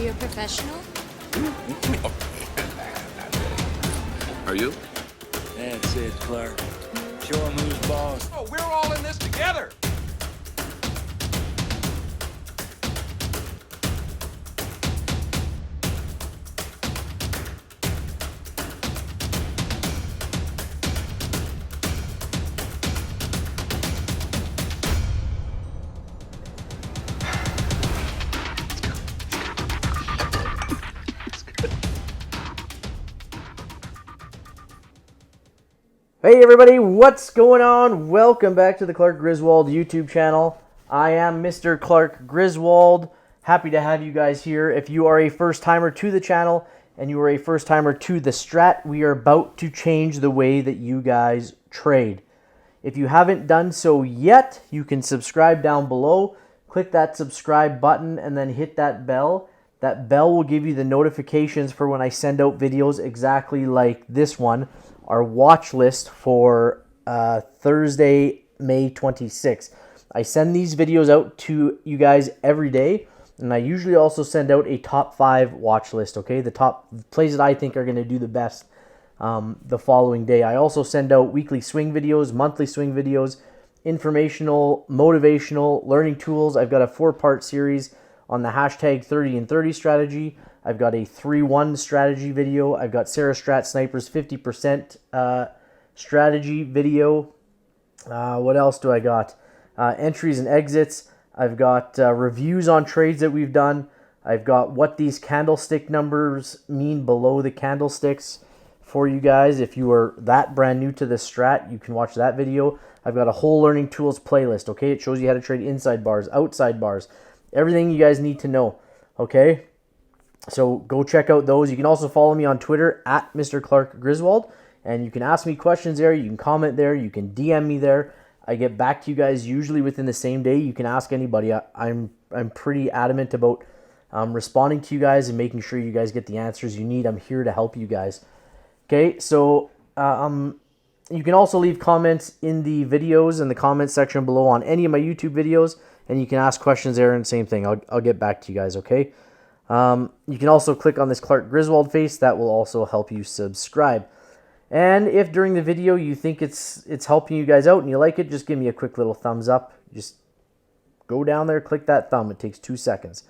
you're a professional? Are you? That's it, Clark. Show him who's boss. Oh, we're all in this together. Hey everybody, what's going on? Welcome back to the Clark Griswold YouTube channel. I am Mr. Clark Griswold. Happy to have you guys here. If you are a first timer to the channel and you are a first timer to the Strat, we are about to change the way that you guys trade. If you haven't done so yet, you can subscribe down below. Click that subscribe button and then hit that bell. That bell will give you the notifications for when I send out videos exactly like this one. Our watch list for Thursday, May 26th. I send these videos out to you guys every day, and I usually also send out a top 5 watch list, okay? The top plays that I think are going to do the best the following day. I also send out weekly swing videos, monthly swing videos, informational, motivational, learning tools. I've got a 4-part series on the hashtag 30 and 30 strategy. I've got a 3-1 strategy video. I've got Sarah Strat Sniper's 50% strategy video. What else do I got? Entries and exits. I've got reviews on trades that we've done. I've got what these candlestick numbers mean below the candlesticks for you guys. If you are that brand new to the Strat, you can watch that video. I've got a whole learning tools playlist, okay? It shows you how to trade inside bars, outside bars, everything you guys need to know, okay? So go check out those. You can also follow me on Twitter at Mr. Clark Griswold, and you can ask me questions there. You can comment there. You can DM me there. I get back to you guys usually within the same day. You can ask anybody. I'm pretty adamant about responding to you guys and making sure you guys get the answers you need. I'm here to help you guys. Okay, so you can also leave comments in the videos in the comment section below on any of my YouTube videos, and you can ask questions there, and same thing. I'll get back to you guys, okay? You can also click on this Clark Griswold face. That will also help you subscribe. And if during the video you think it's helping you guys out and you like it, just give me a quick little thumbs up. Just go down there, click that thumb. It takes 2 seconds.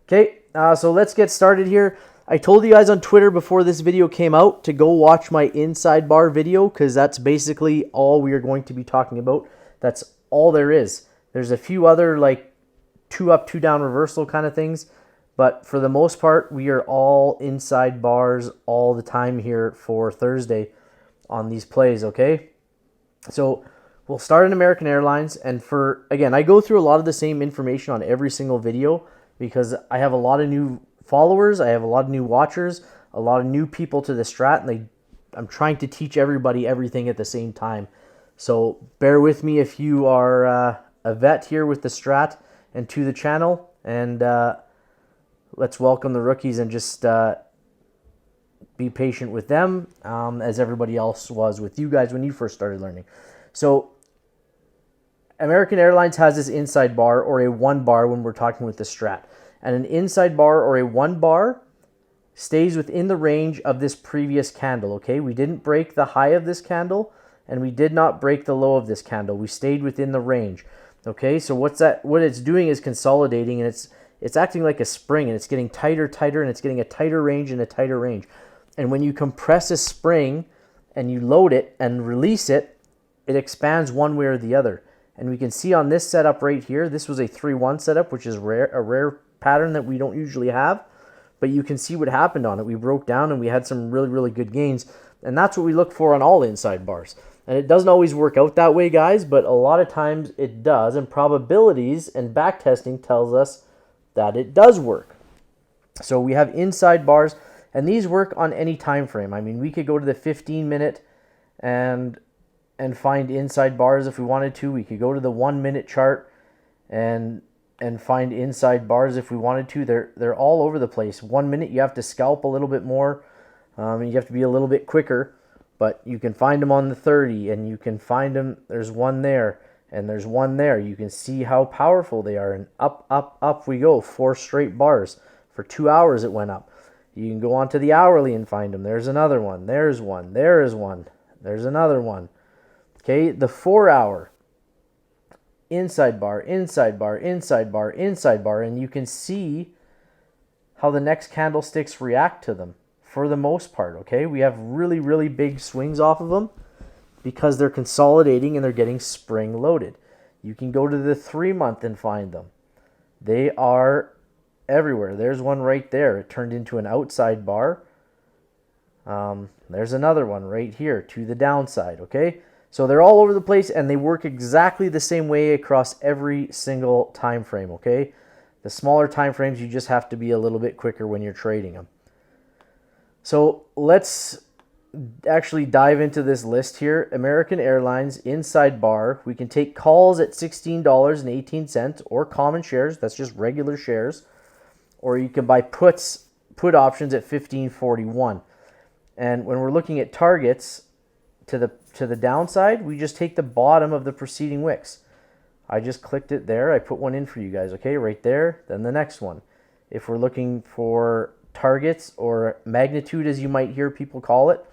Okay, so let's get started here. I told you guys on Twitter before this video came out to go watch my inside bar video, because that's basically all we are going to be talking about. That's all there is. There's a few other like 2 up, 2 down reversal kind of things. But for the most part, we are all inside bars all the time here for Thursday on these plays, okay? So we'll start in American Airlines. And again, I go through a lot of the same information on every single video because I have a lot of new followers. I have a lot of new watchers, a lot of new people to the Strat, and I'm trying to teach everybody everything at the same time. So bear with me if you are a vet here with the Strat and to the channel, and let's welcome the rookies and just be patient with them as everybody else was with you guys when you first started learning. So American Airlines has this inside bar or a 1 bar when we're talking with the Strat. And an inside bar or a 1 bar stays within the range of this previous candle, okay? We didn't break the high of this candle, and we did not break the low of this candle. We stayed within the range, okay? So what it's doing is consolidating, and it's acting like a spring, and it's getting tighter, and it's getting a tighter range and a tighter range. And when you compress a spring and you load it and release it, it expands one way or the other. And we can see on this setup right here, this was a 3-1 setup, which is a rare pattern that we don't usually have. But you can see what happened on it. We broke down and we had some really, really good gains. And that's what we look for on all inside bars. And it doesn't always work out that way, guys, but a lot of times it does. And probabilities and backtesting tells us that it does work. So we have inside bars, and these work on any time frame. I mean, we could go to the 15-minute and find inside bars if we wanted to. We could go to the 1-minute chart and find inside bars if we wanted to. They're all over the place. 1 minute, you have to scalp a little bit more, and you have to be a little bit quicker, but you can find them on the 30, and you can find them. There's one there, and there's one there. You can see how powerful they are, and up we go. 4 straight bars For 2 hours it went up. You can go on to the hourly and find them. There's another one. There's one. There is one. There's another one. Okay, the 4 hour. Inside bar, inside bar, inside bar, inside bar. And you can see how the next candlesticks react to them for the most part. Okay, we have really, really big swings off of them because they're consolidating and they're getting spring loaded. You can go to the 3 month and find them. They are everywhere. There's one right there. It turned into an outside bar. There's another one right here to the downside. Okay, so they're all over the place and they work exactly the same way across every single time frame. Okay, the smaller time frames, you just have to be a little bit quicker when you're trading them. So let's actually dive into this list here. American Airlines inside bar. We can take calls at $16.18 or common shares. That's just regular shares. Or you can buy put options at $15.41. And when we're looking at targets to the downside, we just take the bottom of the preceding wicks. I just clicked it there. I put one in for you guys. Okay, right there. Then the next one. If we're looking for targets or magnitude, as you might hear people call it,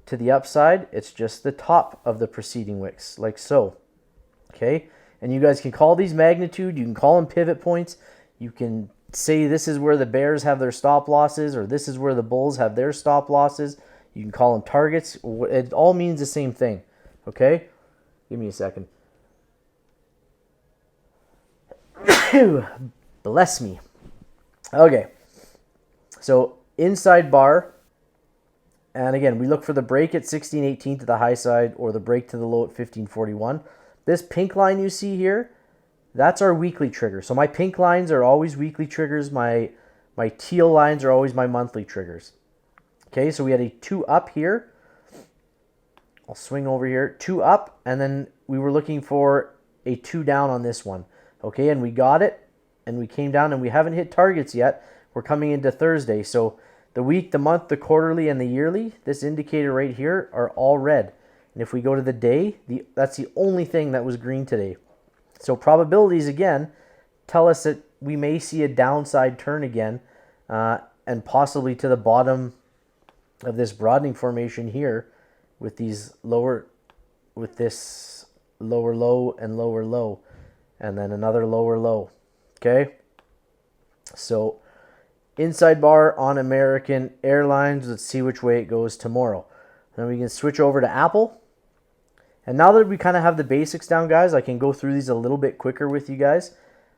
to the upside, it's just the top of the preceding wicks, like so. Okay, and you guys can call these magnitude. You can call them pivot points. You can say this is where the bears have their stop losses, or this is where the bulls have their stop losses. You can call them targets. It all means the same thing. Okay, give me a second. Bless me. Okay, so inside bar. And again, we look for the break at 16.18 to the high side or the break to the low at 15.41. This pink line you see here, that's our weekly trigger. So my pink lines are always weekly triggers. My teal lines are always my monthly triggers. Okay, so we had a 2 up here. I'll swing over here. 2 up, and then we were looking for a 2 down on this one. Okay, and we got it, and we came down, and we haven't hit targets yet. We're coming into Thursday, so the week, the month, the quarterly, and the yearly, this indicator right here are all red. And if we go to the day, that's the only thing that was green today. So probabilities, again, tell us that we may see a downside turn again and possibly to the bottom of this broadening formation here with this lower low and lower low, and then another lower low. Okay? So inside bar on American Airlines. Let's see which way it goes tomorrow. Then we can switch over to Apple. And now that we kind of have the basics down, guys, I can go through these a little bit quicker with you guys.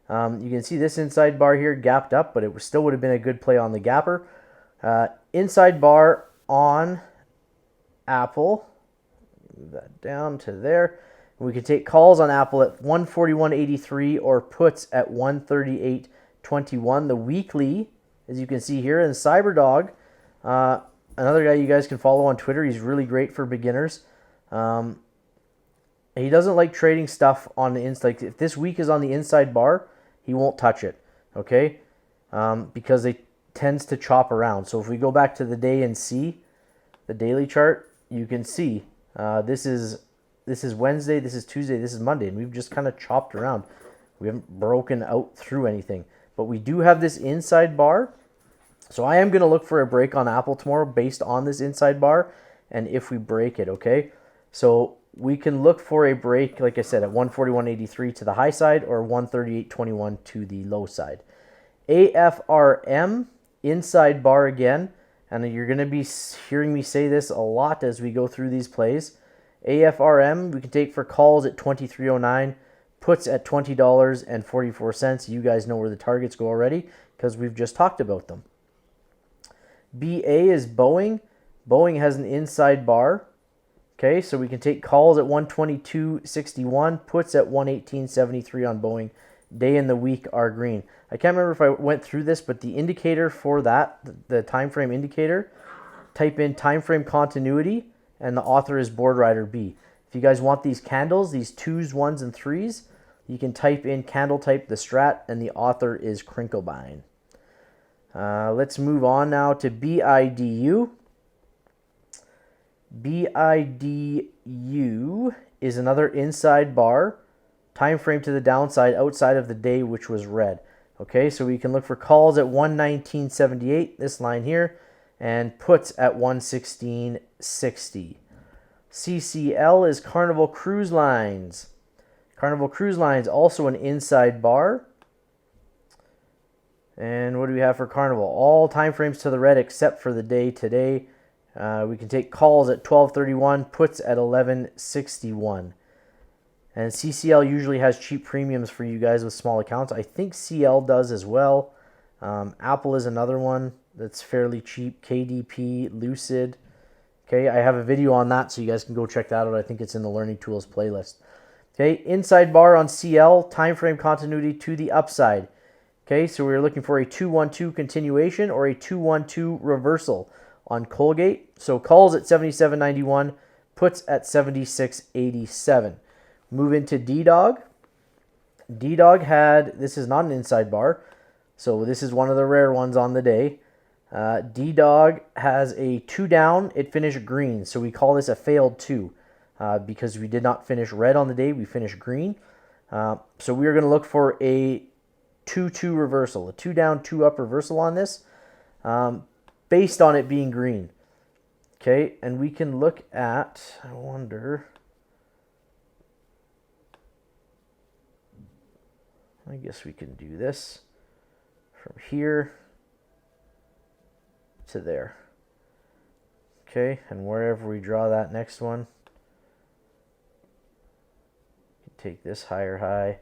You can see this inside bar here gapped up, but it still would have been a good play on the gapper. Inside bar on Apple. Move that down to there. We can take calls on Apple at 141.83 or puts at 138.21. The weekly, as you can see here, and Cyberdog, another guy you guys can follow on Twitter. He's really great for beginners. He doesn't like trading stuff on the inside. Like if this week is on the inside bar, he won't touch it, okay? Because it tends to chop around. So if we go back to the day and see the daily chart, you can see this is Wednesday, this is Tuesday, this is Monday, and we've just kind of chopped around. We haven't broken out through anything. But we do have this inside bar. So I am going to look for a break on Apple tomorrow based on this inside bar, and if we break it, okay? So we can look for a break, like I said, at 141.83 to the high side or 138.21 to the low side. AFRM, inside bar again, and you're going to be hearing me say this a lot as we go through these plays. AFRM, we can take for calls at 23.09, puts at $20.44. You guys know where the targets go already because we've just talked about them. BA is Boeing. Boeing has an inside bar. Okay, so we can take calls at 122.61, puts at 118.73 on Boeing. Day and the week are green. I can't remember if I went through this, but the indicator for that, the time frame indicator, type in time frame continuity, and the author is Board Rider B. If you guys want these candles, these 2s, 1s, and 3s, you can type in candle type the Strat, and the author is Crinklebine. Let's move on now to BIDU. BIDU is another inside bar, time frame to the downside outside of the day, which was red. Okay, so we can look for calls at 119.78, this line here, and puts at 116.60. CCL is Carnival Cruise Lines. Carnival Cruise Lines, also an inside bar. And what do we have for Carnival? All time frames to the red except for the day today. We can take calls at 12.31, puts at 11.61. And CCL usually has cheap premiums for you guys with small accounts. I think CL does as well. Apple is another one that's fairly cheap. KDP, Lucid. Okay, I have a video on that, so you guys can go check that out. I think it's in the Learning Tools playlist. Okay, inside bar on CL, time frame continuity to the upside. Okay, so we're looking for a 212 continuation or a 212 reversal on Colgate. So calls at 77.91, puts at 76.87. Move into D-Dog. D-Dog had, this is not an inside bar, so this is one of the rare ones on the day. D-Dog has a 2 down. It finished green, so we call this a failed 2 because we did not finish red on the day. We finished green. So we are going to look for a 2-2 reversal, a 2 down, 2 up reversal on this based on it being green. Okay, and we can look at, I wonder, I guess we can do this from here to there. Okay, and wherever we draw that next one, you can take this higher high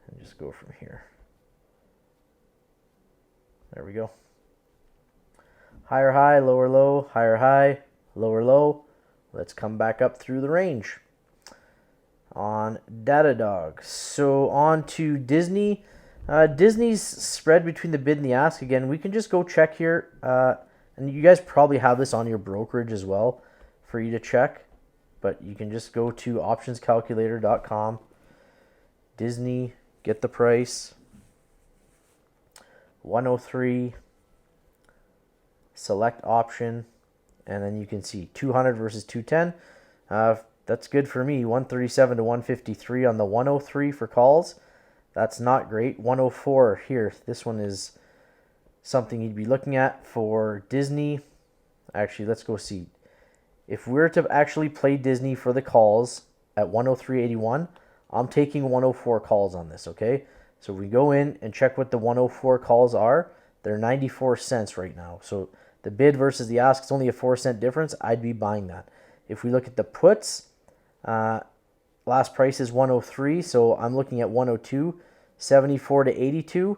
and just go from here. There we go. Higher high, lower low, higher high, lower low. Let's come back up through the range on Datadog. So on to Disney. Disney's spread between the bid and the ask. Again, we can just go check here. And you guys probably have this on your brokerage as well for you to check. But you can just go to optionscalculator.com. Disney, get the price. 103. Select option. And then you can see 200 versus 210. That's good for me. 137 to 153 on the 103 for calls. That's not great. 104 here. This one is something you'd be looking at for Disney. Actually, let's go see. If we're to actually play Disney for the calls at 103.81, I'm taking 104 calls on this, okay? So we go in and check what the 104 calls are. They're 94 cents right now. So the bid versus the ask is only a 4-cent difference. I'd be buying that. If we look at the puts, last price is 103, so I'm looking at 102, 74 to 82.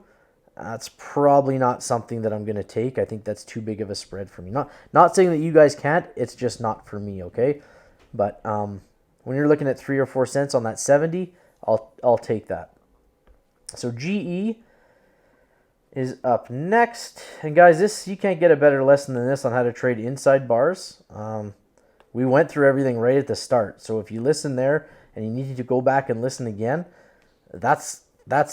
That's probably not something that I'm going to take. I think that's too big of a spread for me. Not saying that you guys can't. It's just not for me, okay? But when you're looking at 3 or 4 cents on that 70, I'll take that. So GE is up next. And guys, this you can't get a better lesson than this on how to trade inside bars. We went through everything right at the start. So if you listen there and you need to go back and listen again, that's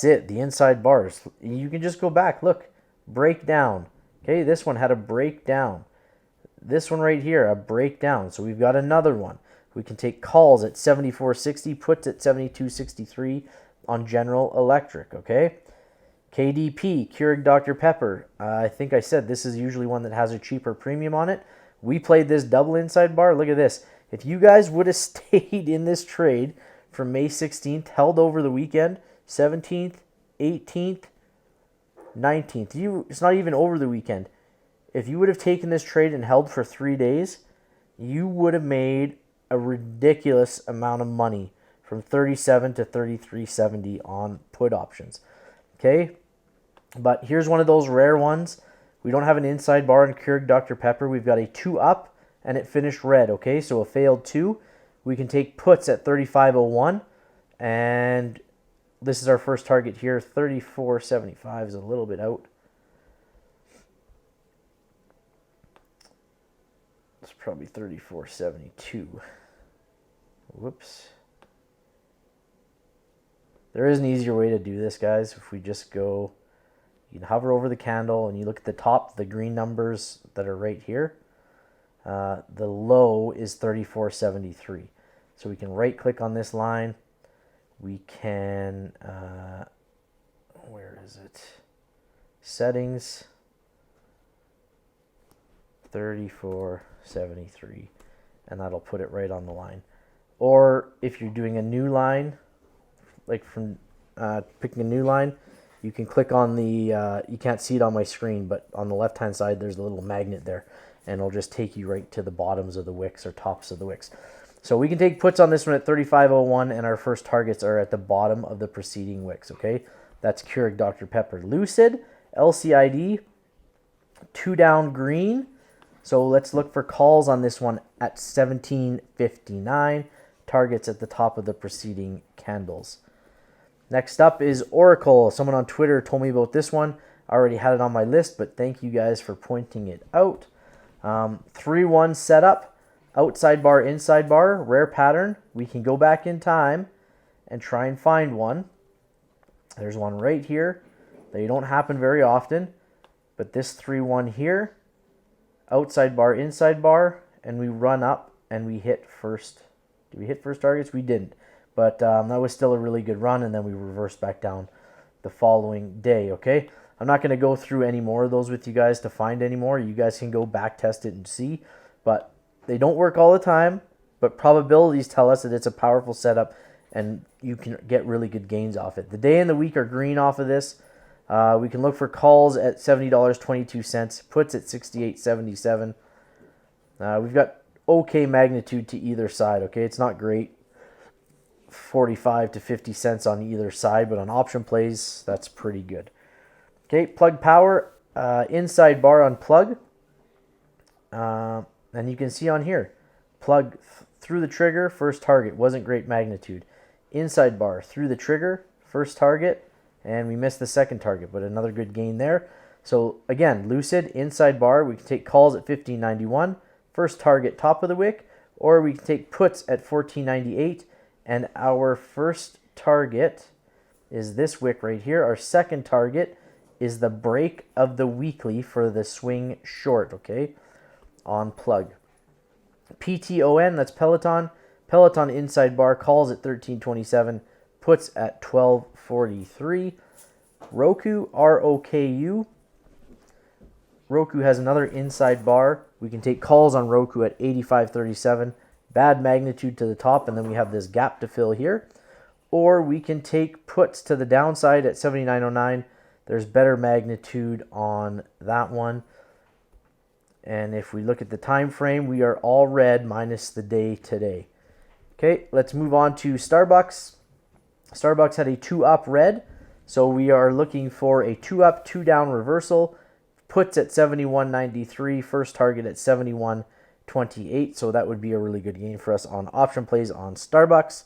it, the inside bars. You can just go back, look, breakdown. Okay, this one had a breakdown. This one right here, a breakdown. So we've got another one. We can take calls at 74.60, puts at 72.63 on General Electric, okay? KDP, Keurig Dr. Pepper. I think I said this is usually one that has a cheaper premium on it. We played this double inside bar. Look at this. If you guys would have stayed in this trade from May 16th, held over the weekend, 17th, 18th, 19th. It's not even over the weekend. If you would have taken this trade and held for 3 days, you would have made a ridiculous amount of money from 37 to 33.70 on put options. Okay? But here's one of those rare ones. We don't have an inside bar in Keurig Dr. Pepper. We've got a 2 up and it finished red. Okay, so a failed 2. We can take puts at 35.01 and this is our first target here. 34.75 is a little bit out. It's probably 34.72. Whoops. There is an easier way to do this, guys. If we just go, you can hover over the candle and you look at the top, the green numbers that are right here. The low is 34.73. So we can right click on this line. We can, where is it? Settings, 34.73, and that'll put it right on the line. Or if you're doing a new line, like from picking a new line, you can click on the, you can't see it on my screen, but on the left-hand side, there's a little magnet there, and it'll just take you right to the bottoms of the wicks or tops of the wicks. So we can take puts on this one at 35.01, and our first targets are at the bottom of the preceding wicks, okay? That's Keurig Dr. Pepper. Lucid, LCID, 2 down green. So let's look for calls on this one at 17.59. Targets at the top of the preceding candles. Next up is Oracle. Someone on Twitter told me about this one. I already had it on my list, but thank you guys for pointing it out. 3-1 setup, outside bar, inside bar, rare pattern. We can go back in time and try and find one. There's one right here. They don't happen very often, but this 3-1 here, outside bar, inside bar, and we run up and we hit first. Did we hit first targets? We didn't. But that was still a really good run, and then we reversed back down the following day, okay? I'm not going to go through any more of those with you guys to find any more. You guys can go back test it and see, but they don't work all the time, but probabilities tell us that it's a powerful setup, and you can get really good gains off it. The day and the week are green off of this. We can look for calls at $70.22, puts at $68.77. We've got okay magnitude to either side, okay? It's not great. 45 to 50 cents on either side, but on option plays, that's pretty good. Okay, plug power, inside bar on plug. And you can see on here, plug through the trigger, first target, wasn't great magnitude. Inside bar, through the trigger, first target, and we missed the second target, but another good gain there. So again, Lucid, inside bar, we can take calls at 15.91, first target, top of the wick, or we can take puts at 14.98, and our first target is this wick right here. Our second target is the break of the weekly for the swing short, okay, on plug. PTON, that's Peloton. Peloton inside bar, calls at 13.27, puts at 12.43. Roku, ROKU. Roku has another inside bar. We can take calls on Roku at 85.37. Bad magnitude to the top, and then we have this gap to fill here. Or we can take puts to the downside at 79.09. There's better magnitude on that one. And if we look at the time frame, we are all red minus the day today. Okay, let's move on to Starbucks. Starbucks had a 2-up red, so we are looking for a 2-up, 2-down reversal. Puts at 71.93, first target at 71.28, so that would be a really good gain for us on option plays on Starbucks.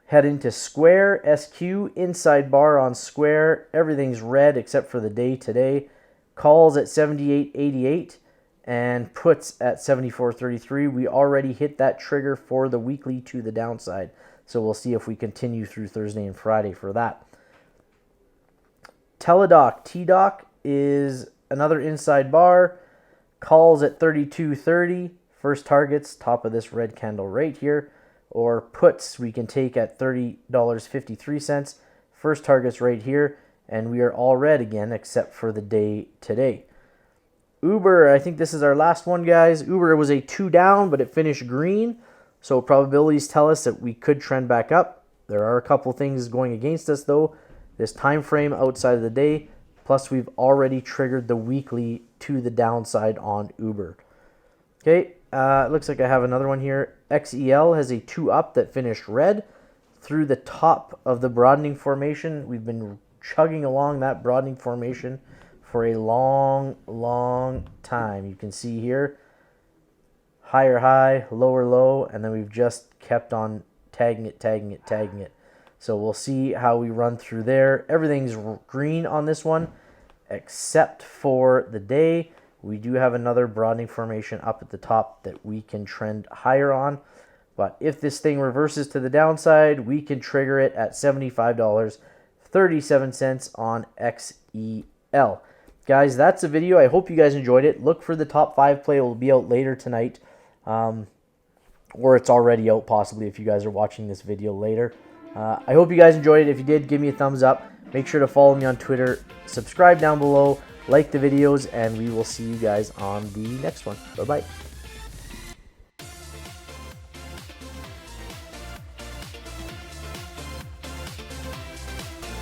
Head into Square, SQ, inside bar on Square. Everything's red except for the day today. Calls at 78.88 and puts at 74.33. We already hit that trigger for the weekly to the downside, so we'll see if we continue through Thursday and Friday for that. Teladoc, TDoc is another inside bar. Calls at 32.30. First targets, top of this red candle right here. Or puts we can take at $30.53. First targets right here. And we are all red again except for the day today. Uber, I think this is our last one, guys. Uber was a 2 down, but it finished green. So probabilities tell us that we could trend back up. There are a couple things going against us, though. This time frame outside of the day. Plus, we've already triggered the weekly to the downside on Uber. Okay, it looks like I have another one here. XEL has a 2-up that finished red through the top of the broadening formation. We've been chugging along that broadening formation for a long, long time. You can see here, higher high, lower low, and then we've just kept on tagging it, tagging it, tagging it. So we'll see how we run through there. Everything's green on this one, except for the day. We do have another broadening formation up at the top that we can trend higher on. But if this thing reverses to the downside, we can trigger it at $75.37 on XEL. Guys, that's the video. I hope you guys enjoyed it. Look for the top 5 play. It will be out later tonight. Or it's already out possibly if you guys are watching this video later. I hope you guys enjoyed it. If you did, give me a thumbs up. Make sure to follow me on Twitter. Subscribe down below. Like the videos, and we will see you guys on the next one. Bye-bye.